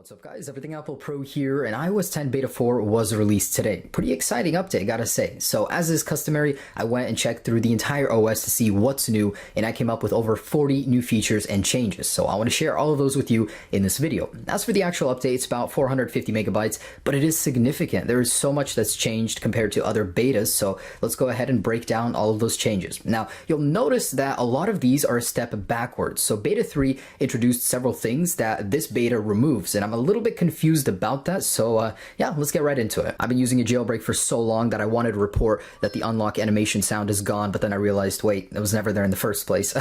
What's up guys, Everything Apple Pro here, and iOS 10 Beta 4 was released today. Pretty exciting update, gotta say. So as is customary, I went and checked through the entire OS to see what's new, and I came up with over 40 new features and changes. So I want to share all of those with you in this video. As for the actual update, it's about 450 megabytes, but it is significant. There is so much that's changed compared to other betas, so let's go ahead and break down all of those changes. Now, you'll notice that a lot of these are a step backwards. So Beta 3 introduced several things that this beta removes, and I'm a little bit confused about that, so yeah, let's get right into it. I've been using a jailbreak for so long that I wanted to report that the unlock animation sound is gone, but then I realized, wait, it was never there in the first place.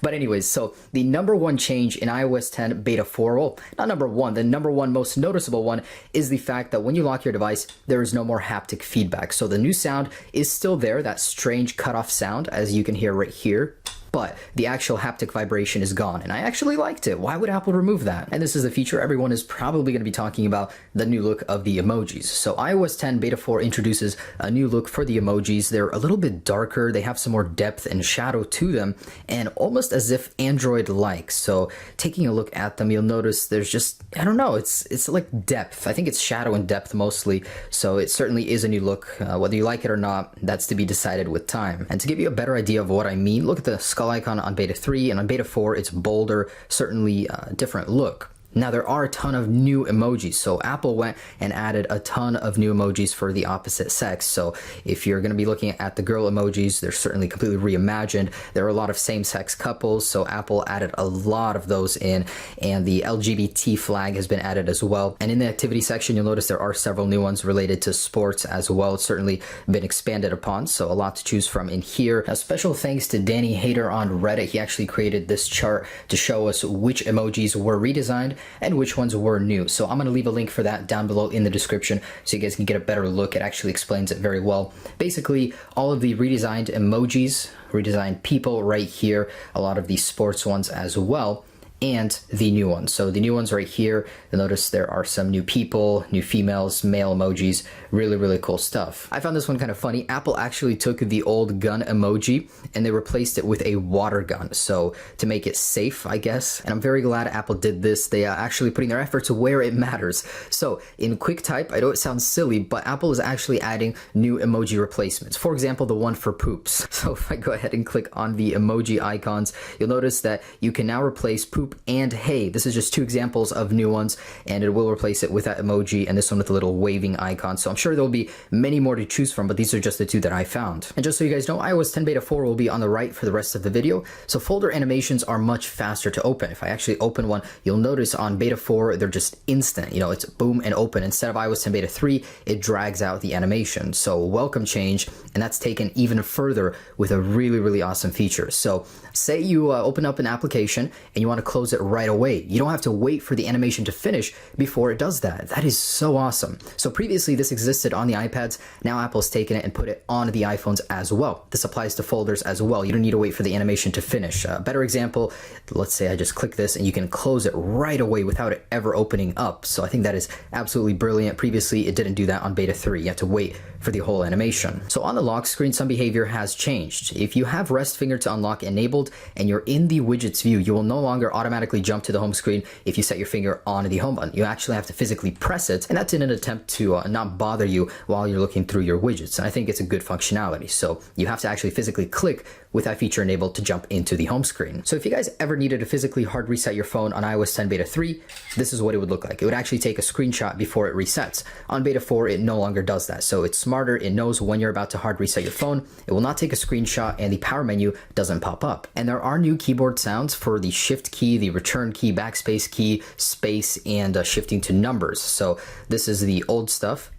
But anyways, so the number one change in iOS 10 Beta 4, well, not number one, the number one most noticeable one is the fact that when you lock your device, there is no more haptic feedback. So the new sound is still there, that strange cutoff sound, as you can hear right here. But the actual haptic vibration is gone, and I actually liked it. Why would Apple remove that? And this is a feature everyone is probably going to be talking about, the new look of the emojis. So iOS 10 Beta 4 introduces a new look for the emojis. They're a little bit darker, they have some more depth and shadow to them, and almost as if Android-like. So taking a look at them, you'll notice there's just, I don't know, it's like depth. I think it's shadow and depth mostly, so it certainly is a new look. Whether you like it or not, that's to be decided with time. And to give you a better idea of what I mean, look at the skull icon on Beta 3, and on Beta 4 it's bolder, certainly a different look. Now there are a ton of new emojis, so Apple went and added a ton of new emojis for the opposite sex. So if you're going to be looking at the girl emojis, they're certainly completely reimagined. There are a lot of same-sex couples, so Apple added a lot of those in, and the LGBT flag has been added as well. And in the activity section, you'll notice there are several new ones related to sports as well. It's certainly been expanded upon, so a lot to choose from in here. Now, special thanks to Danny Hader on Reddit. He actually created this chart to show us which emojis were redesigned and which ones were new. So I'm going to leave a link for that down below in the description so you guys can get a better look. It actually explains it very well. Basically, all of the redesigned emojis, redesigned people right here, a lot of the sports ones as well, and the new ones. So the new ones right here, you'll notice there are some new people, new females, male emojis, really cool stuff. I found this one kind of funny. Apple actually took the old gun emoji and they replaced it with a water gun, so to make it safe, I guess. And I'm very glad Apple did this. They are actually putting their efforts where it matters. So in QuickType, I know it sounds silly, but Apple is actually adding new emoji replacements. For example, the one for poops. So if I go ahead and click on the emoji icons, you'll notice that you can now replace poop and hey. This is just two examples of new ones, and it will replace it with that emoji and this one with a little waving icon. So I'm sure there'll be many more to choose from, but these are just the two that I found. And just so you guys know, iOS 10 Beta 4 will be on the right for the rest of the video. So folder animations are much faster to open. If I actually open one, you'll notice on Beta 4, they're just instant. You know, it's boom and open. Instead of iOS 10 Beta 3, it drags out the animation. So welcome change, and that's taken even further with a really awesome feature. So say you open up an application and you want to close it right away. You don't have to wait for the animation to finish before it does that. That is so awesome. So previously this existed on the iPads. Now Apple's taken it and put it on the iPhones as well. This applies to folders as well. You don't need to wait for the animation to finish. Better example, let's say I just click this and you can close it right away without it ever opening up. So I think that is absolutely brilliant. Previously it didn't do that on Beta 3. You have to wait for the whole animation. So on the lock screen, some behavior has changed. If you have rest finger to unlock enabled and you're in the widgets view, you will no longer automatically jump to the home screen if you set your finger on the home button. You actually have to physically press it, and that's in an attempt to not bother you while you're looking through your widgets. And I think it's a good functionality. So you have to actually physically click with that feature enabled to jump into the home screen. So if you guys ever needed to physically hard reset your phone on iOS 10 Beta 3, this is what it would look like. It would actually take a screenshot before it resets. On Beta 4, it no longer does that. So it's smarter. It knows when you're about to hard reset your phone. It will not take a screenshot, and the power menu doesn't pop up. And there are new keyboard sounds for the shift key, the return key, backspace key, space, and shifting to numbers. So this is the old stuff.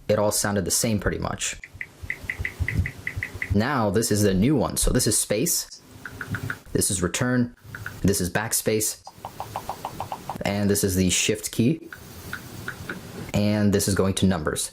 It all sounded the same pretty much. Now this is the new one. So this is space, this is return, this is backspace, and this is the shift key, and this is going to numbers.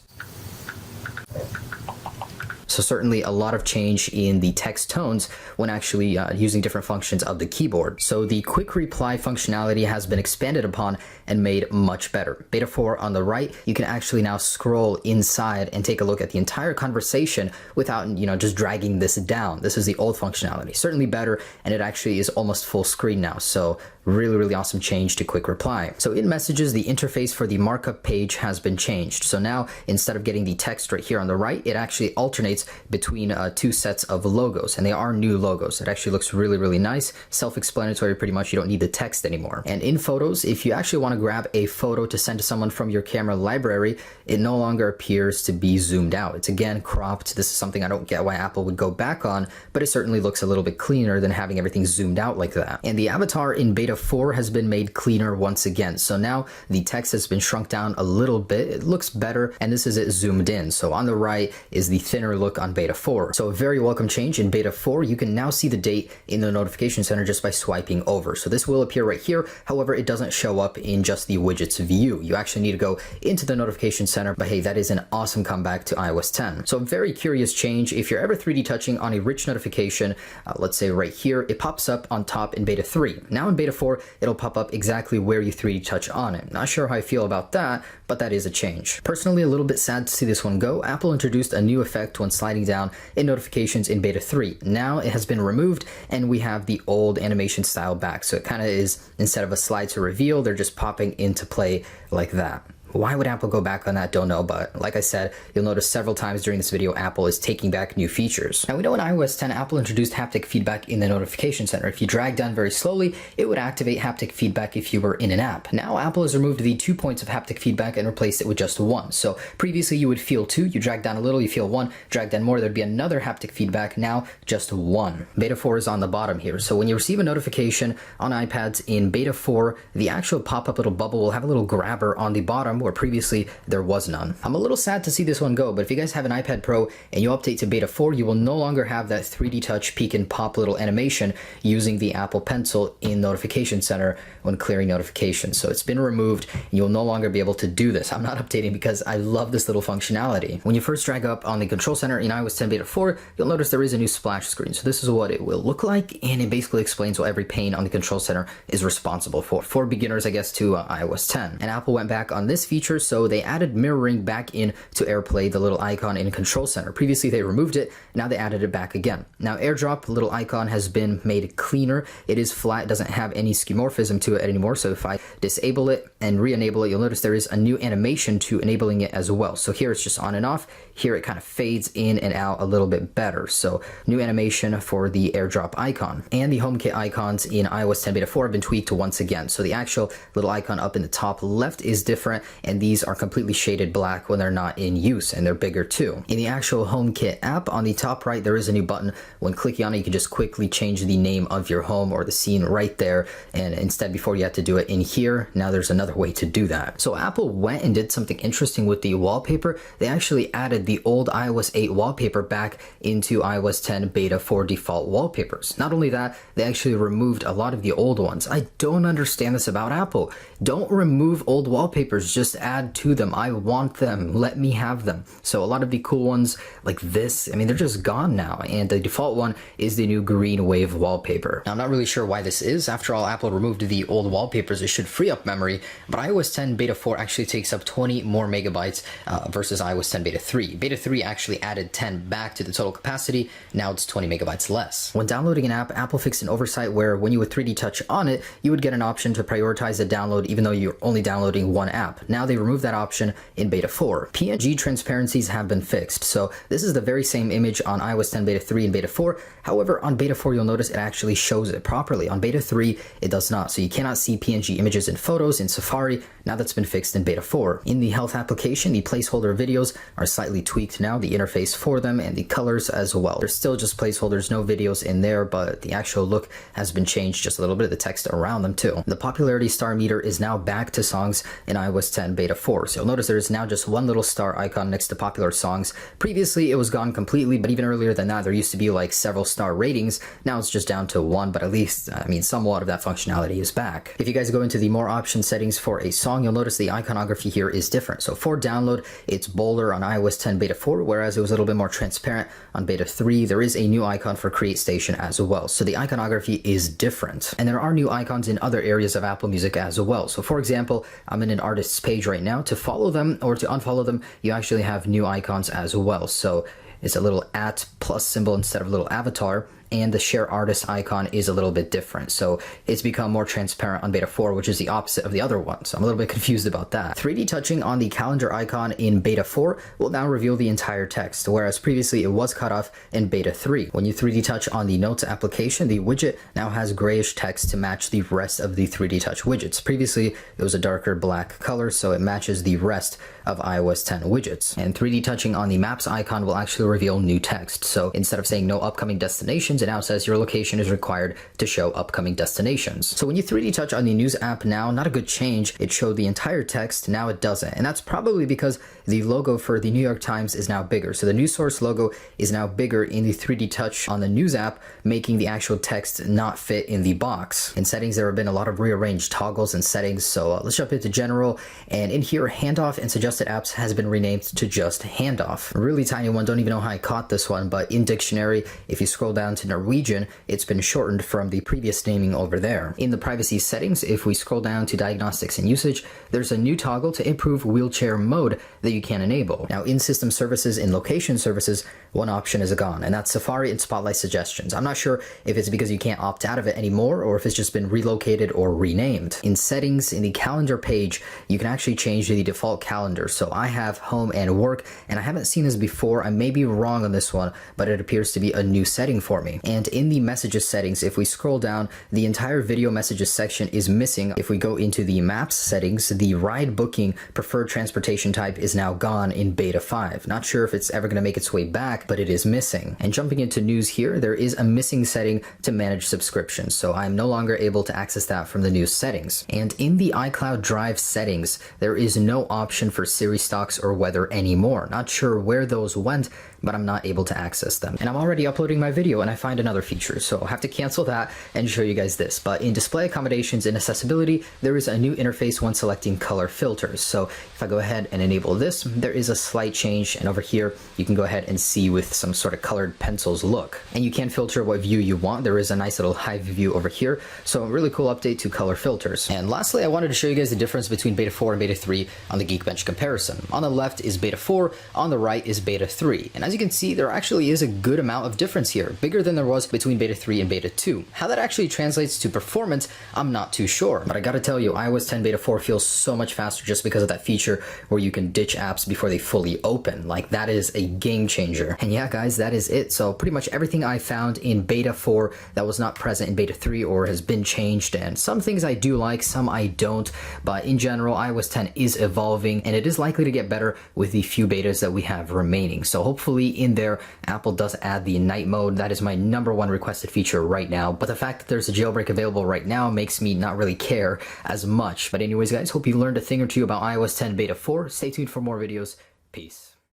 So certainly a lot of change in the text tones when actually using different functions of the keyboard. So the quick reply functionality has been expanded upon and made much better. Beta 4 on the right, you can actually now scroll inside and take a look at the entire conversation without, just dragging this down. This is the old functionality. Certainly better, and it actually is almost full screen now. So really awesome change to quick reply. So in messages, the interface for the markup page has been changed. So now instead of getting the text right here on the right, it actually alternates between two sets of logos, and they are new logos. It actually looks really nice, self-explanatory pretty much. You don't need the text anymore. And in photos, if you actually want to grab a photo to send to someone from your camera library, it no longer appears to be zoomed out. It's again cropped. This is something I don't get why Apple would go back on, but it certainly looks a little bit cleaner than having everything zoomed out like that. And the avatar in beta 4 has been made cleaner once again. So now the text has been shrunk down a little bit. It looks better, and this is it zoomed in. So on the right is the thinner look on beta 4. So a very welcome change in beta 4. You can now see the date in the notification center just by swiping over. So this will appear right here. However, it doesn't show up in just the widgets view. You actually need to go into the notification center, but hey, that is an awesome comeback to iOS 10. So a very curious change. If you're ever 3D touching on a rich notification, let's say right here, it pops up on top in beta 3. Now in beta 4, it'll pop up exactly where you 3D touch on it. Not sure how I feel about that, but that is a change. Personally, a little bit sad to see this one go. Apple introduced a new effect when sliding down in notifications in beta 3. Now it has been removed, and we have the old animation style back. So it kind of is, instead of a slide to reveal, they're just popping into play like that. Why would Apple go back on that? Don't know, but like I said, you'll notice several times during this video, Apple is taking back new features. Now we know in iOS 10, Apple introduced haptic feedback in the notification center. If you drag down very slowly, it would activate haptic feedback if you were in an app. Now Apple has removed the 2 points of haptic feedback and replaced it with just 1. So previously you would feel 2, you drag down a little, you feel 1, drag down more, there'd be another haptic feedback, now just 1. Beta 4 is on the bottom here. So when you receive a notification on iPads in beta 4, the actual pop-up little bubble will have a little grabber on the bottom where previously there was none. I'm a little sad to see this one go, but if you guys have an iPad Pro and you update to beta 4, you will no longer have that 3D touch peek and pop little animation using the Apple Pencil in Notification Center when clearing notifications. So it's been removed, and you'll no longer be able to do this. I'm not updating because I love this little functionality. When you first drag up on the Control Center in iOS 10 beta 4, you'll notice there is a new splash screen. So this is what it will look like, and it basically explains what every pane on the Control Center is responsible for beginners, I guess, to iOS 10. And Apple went back on this feature, so they added mirroring back in to AirPlay, the little icon in Control Center. Previously they removed it, now they added it back again. Now AirDrop, the little icon, has been made cleaner. It is flat, doesn't have any skeuomorphism to it anymore, so if I disable it and re-enable it, you'll notice there is a new animation to enabling it as well. So here it's just on and off. Here it kind of fades in and out a little bit better. So new animation for the AirDrop icon. And the HomeKit icons in iOS 10 beta 4 have been tweaked once again. So the actual little icon up in the top left is different, and these are completely shaded black when they're not in use, and they're bigger too. In the actual HomeKit app on the top right, there is a new button. When clicking on it, you can just quickly change the name of your home or the scene right there, and instead before you had to do it in here, now there's another way to do that. So Apple went and did something interesting with the wallpaper. They actually added the old iOS 8 wallpaper back into iOS 10 beta 4 default wallpapers. Not only that, they actually removed a lot of the old ones. I don't understand this about Apple. Don't remove old wallpapers, just add to them. I want them, let me have them. So a lot of the cool ones like this, I mean, they're just gone now, and the default one is the new green wave wallpaper. Now, I'm not really sure why this is. After all, Apple removed the old wallpapers. It should free up memory, but iOS 10 beta 4 actually takes up 20 more megabytes versus iOS 10 beta 3. Beta 3 actually added 10 back to the total capacity. Now it's 20 megabytes less. When downloading an app, Apple fixed an oversight where when you would 3D touch on it, you would get an option to prioritize the download even though you're only downloading one app. Now they removed that option in beta 4. PNG transparencies have been fixed. So this is the very same image on iOS 10 beta 3 and beta 4. However, on beta 4, you'll notice it actually shows it properly. On beta 3, it does not. So you cannot see PNG images in Photos, in Safari. Now that's been fixed in beta 4. In the Health application, the placeholder videos are slightly tweaked now, the interface for them and the colors as well. There's still just placeholders, no videos in there, but the actual look has been changed just a little bit, the text around them too. The popularity star meter is now back to songs in iOS 10 beta 4. So you'll notice there's now just one little star icon next to popular songs. Previously, it was gone completely, but even earlier than that, there used to be like several star ratings. Now it's just down to one, but at least, I mean, somewhat of that functionality is back. If you guys go into the more option settings for a song, you'll notice the iconography here is different. So for download, it's bolder on iOS 10 beta 4, whereas it was a little bit more transparent on beta 3. There is a new icon for Create Station as well. So the iconography is different. And there are new icons in other areas of Apple Music as well. So for example, I'm in an artist's page right now. To follow them or to unfollow them, you actually have new icons as well. So it's a little @ plus symbol instead of a little avatar. and the share artist icon is a little bit different. So it's become more transparent on beta 4, which is the opposite of the other one. So I'm a little bit confused about that. 3D touching on the calendar icon in beta 4 will now reveal the entire text, whereas previously it was cut off in beta 3. When you 3D touch on the Notes application, the widget now has grayish text to match the rest of the 3D touch widgets. Previously, it was a darker black color, so it matches the rest of iOS 10 widgets. And 3D touching on the Maps icon will actually reveal new text. So instead of saying no upcoming destinations, it now says your location is required to show upcoming destinations. So when you 3D touch on the News app now, not a good change. It showed the entire text, now it doesn't. And that's probably because the logo for the New York Times is now bigger. So the news source logo is now bigger in the 3D touch on the News app, making the actual text not fit in the box. In settings, there have been a lot of rearranged toggles and settings. So let's jump into general. And in here, handoff and suggested apps has been renamed to just handoff. A really tiny one, don't even know how I caught this one, but in dictionary, if you scroll down to Norwegian, it's been shortened from the previous naming over there. In the privacy settings, if we scroll down to diagnostics and usage, there's a new toggle to improve wheelchair mode that you can enable. Now in system services and location services, one option is gone, and that's Safari and Spotlight suggestions. I'm not sure if it's because you can't opt out of it anymore or if it's just been relocated or renamed. In settings, in the calendar page, you can actually change the default calendar. So I have home and work, and I haven't seen this before. I may be wrong on this one, but it appears to be a new setting for me. And in the messages settings, if we scroll down, the entire video messages section is missing. If we go into the maps settings, the ride booking preferred transportation type is now gone in beta 5. Not sure if it's ever going to make its way back, but it is missing. And jumping into news here, there is a missing setting to manage subscriptions. So I'm no longer able to access that from the news settings. And in the iCloud Drive settings, there is no option for Siri stocks or weather anymore. Not sure where those went, but I'm not able to access them. And I'm already uploading my video and I find another feature, so I'll have to cancel that and show you guys this. But in display accommodations and accessibility, there is a new interface when selecting color filters. So if I go ahead and enable this, there is a slight change, and over here you can go ahead and see with some sort of colored pencils look. And you can filter what view you want. There is a nice little high view over here, so a really cool update to color filters. And lastly, I wanted to show you guys the difference between beta 4 and beta 3 on the Geekbench comparison. On the left is beta 4, on the right is beta 3. And as you can see, there actually is a good amount of difference here, bigger than there was between beta 3 and beta 2. How that actually translates to performance, I'm not too sure. But I gotta tell you, iOS 10 beta 4 feels so much faster just because of that feature where you can ditch apps before they fully open. Like, that is a game changer. And yeah, guys, that is it. So pretty much everything I found in beta 4 that was not present in beta 3 or has been changed, and some things I do like, some I don't. But in general, iOS 10 is evolving, and it is likely to get better with the few betas that we have remaining. So hopefully in there, Apple does add the night mode. That is my #1 requested feature right now. But the fact that there's a jailbreak available right now makes me not really care as much. But anyways, guys, hope you learned a thing or two about iOS 10 beta 4. Stay tuned for more videos. Peace.